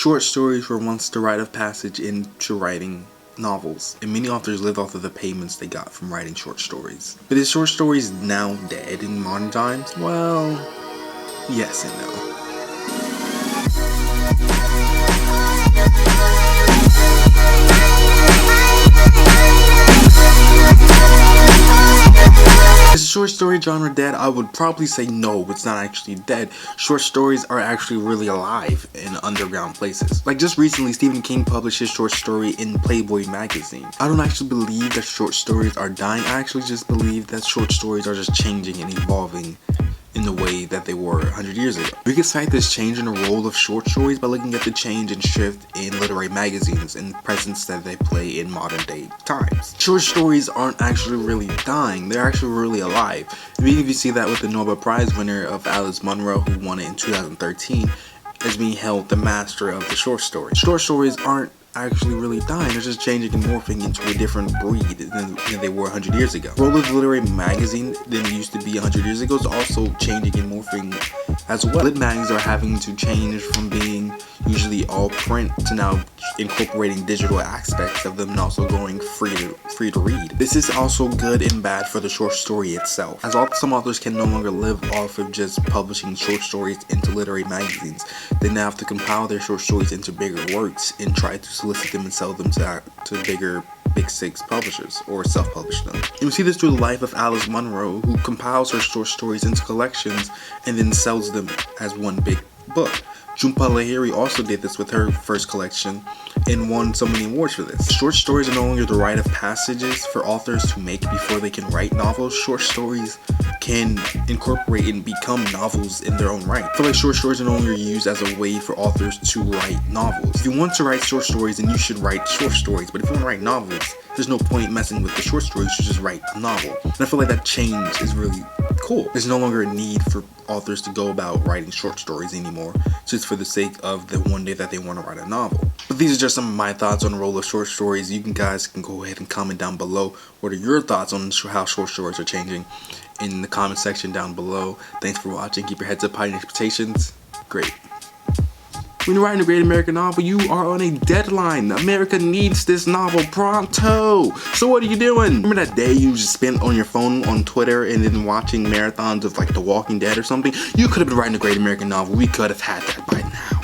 Short stories were once the rite of passage into writing novels, and many authors live off of the payments they got from writing short stories. But is short stories now dead in modern times? Well, yes and no. Is the short story genre dead? I would probably say no, it's not actually dead. Short stories are actually really alive in underground places. Like just recently, Stephen King published his short story in Playboy magazine. I don't actually believe that short stories are dying. I actually just believe that short stories are just changing and evolving in the way that they were 100 years ago. We can cite this change in the role of short stories by looking at the change and shift in literary magazines and presence that they play in modern day times. Short stories aren't actually really dying, they're actually really alive. And we can see that with the Nobel Prize winner of Alice Munro, who won it in 2013, as being held the master of the short story. Short stories aren't actually really dying, they're just changing and morphing into a different breed than they were 100 years ago. The role of the literary magazine than it used to be 100 years ago is also changing and morphing as well. Lit magazines are having to change from being usually all print to now incorporating digital aspects of them and also going free to read. This is also good and bad for the short story itself, as some authors can no longer live off of just publishing short stories into literary magazines. They now have to compile their short stories into bigger works and try to solicit them and sell them to bigger Big Six publishers or self-publish them. And we see this through the life of Alice Munro, who compiles her short stories into collections and then sells them as one big book. Jhumpa Lahiri also did this with her first collection and won so many awards for this. Short stories are no longer the rite of passages for authors to make before they can write novels. Short stories can incorporate and become novels in their own right. I feel like short stories are no longer used as a way for authors to write novels. If you want to write short stories, then you should write short stories. But if you want to write novels, there's no point messing with the short stories. You should just write a novel. And I feel like that change is really cool. There's no longer a need for authors to go about writing short stories anymore, just for the sake of the one day that they want to write a novel. But these are just some of my thoughts on the role of short stories. You guys can go ahead and comment down below. What are your thoughts on how short stories are changing in the comment section down below. Thanks for watching. Keep your heads up, high expectations. Great. When you're writing a great American novel, you are on a deadline. America needs this novel pronto. So what are you doing? Remember that day you just spent on your phone on Twitter and then watching marathons of like The Walking Dead or something? You could have been writing a great American novel. We could have had that by now.